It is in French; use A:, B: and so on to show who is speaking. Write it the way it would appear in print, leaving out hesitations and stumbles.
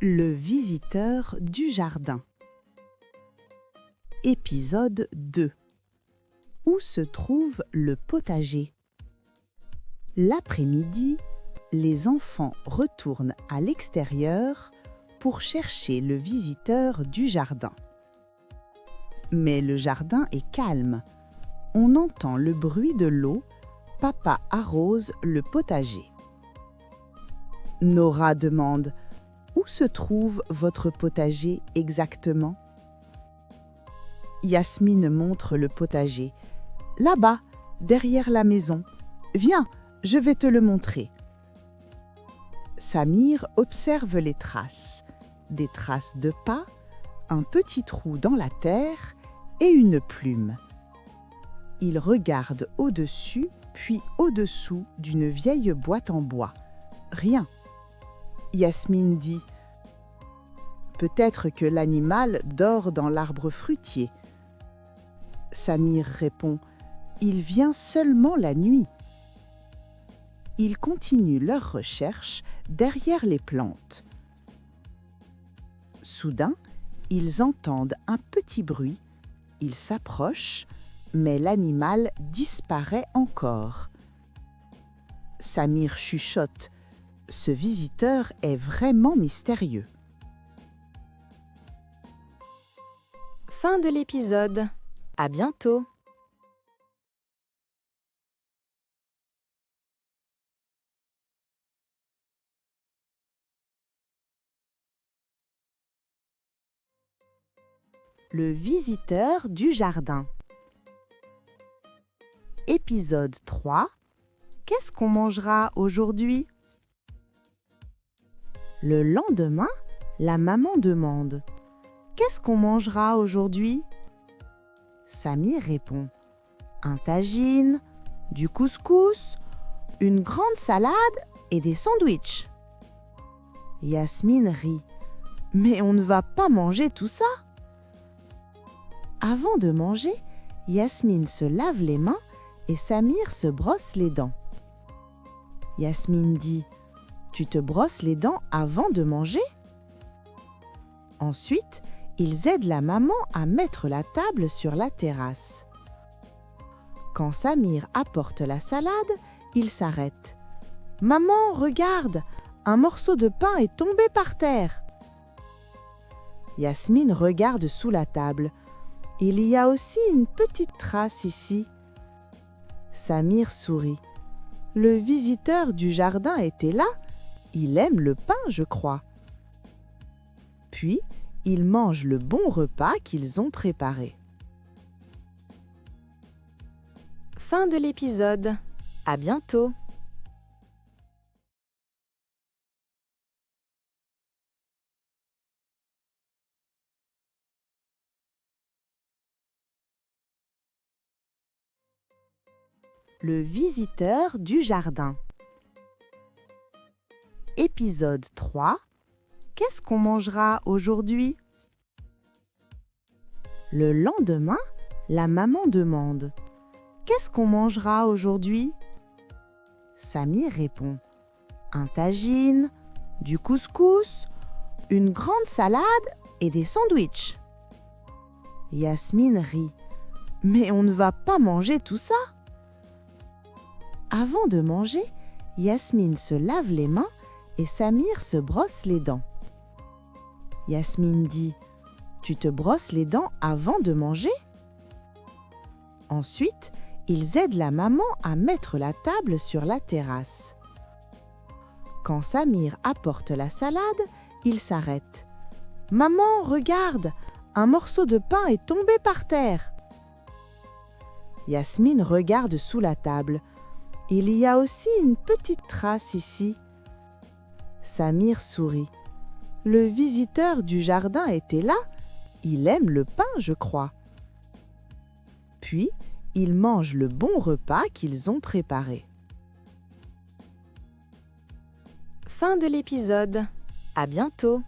A: Le visiteur du jardin. Épisode 2. Où se trouve le potager? L'après-midi, les enfants retournent à l'extérieur pour chercher le visiteur du jardin. Mais le jardin est calme. On entend le bruit de l'eau. Papa arrose le potager. Nora demande: où se trouve votre potager exactement? Yasmine montre le potager. Là-bas, derrière la maison. Viens, je vais te le montrer. Samir observe les traces. Des traces de pas, un petit trou dans la terre et une plume. Il regarde au-dessus, puis au-dessous d'une vieille boîte en bois. Rien. Yasmine dit: peut-être que l'animal dort dans l'arbre fruitier. Samir répond: il vient seulement la nuit. Ils continuent leur recherche derrière les plantes. Soudain, ils entendent un petit bruit. Ils s'approchent, mais l'animal disparaît encore. Samir chuchote: ce visiteur est vraiment mystérieux.
B: Fin de l'épisode. À bientôt.
A: Le visiteur du jardin. Épisode 3. Qu'est-ce qu'on mangera aujourd'hui? Le lendemain, la maman demande: qu'est-ce qu'on mangera aujourd'hui? Samir répond: un tagine, du couscous, une grande salade et des sandwichs. Yasmine rit: mais on ne va pas manger tout ça. Avant de manger, Yasmine se lave les mains et Samir se brosse les dents. Yasmine dit: tu te brosses les dents avant de manger? Ensuite, ils aident la maman à mettre la table sur la terrasse. Quand Samir apporte la salade, il s'arrête. « Maman, regarde, un morceau de pain est tombé par terre. » Yasmine regarde sous la table. « Il y a aussi une petite trace ici. » Samir sourit. « Le visiteur du jardin était là. Il aime le pain, je crois. » Puis, ils mangent le bon repas qu'ils ont préparé.
B: Fin de l'épisode. À bientôt.
A: Le visiteur du jardin. Épisode 3. Qu'est-ce qu'on mangera aujourd'hui? Le lendemain, la maman demande: qu'est-ce qu'on mangera aujourd'hui? Samir répond: un tagine, du couscous, une grande salade et des sandwichs. Yasmine rit: mais on ne va pas manger tout ça. Avant de manger, Yasmine se lave les mains et Samir se brosse les dents. Yasmine dit: tu te brosses les dents avant de manger? Ensuite, ils aident la maman à mettre la table sur la terrasse. Quand Samir apporte la salade, il s'arrête. « Maman, regarde, un morceau de pain est tombé par terre. » Yasmine regarde sous la table. « Il y a aussi une petite trace ici. » Samir sourit. « Le visiteur du jardin était là. Il aime le pain, je crois. » Puis, ils mangent le bon repas qu'ils ont préparé.
B: Fin de l'épisode. À bientôt.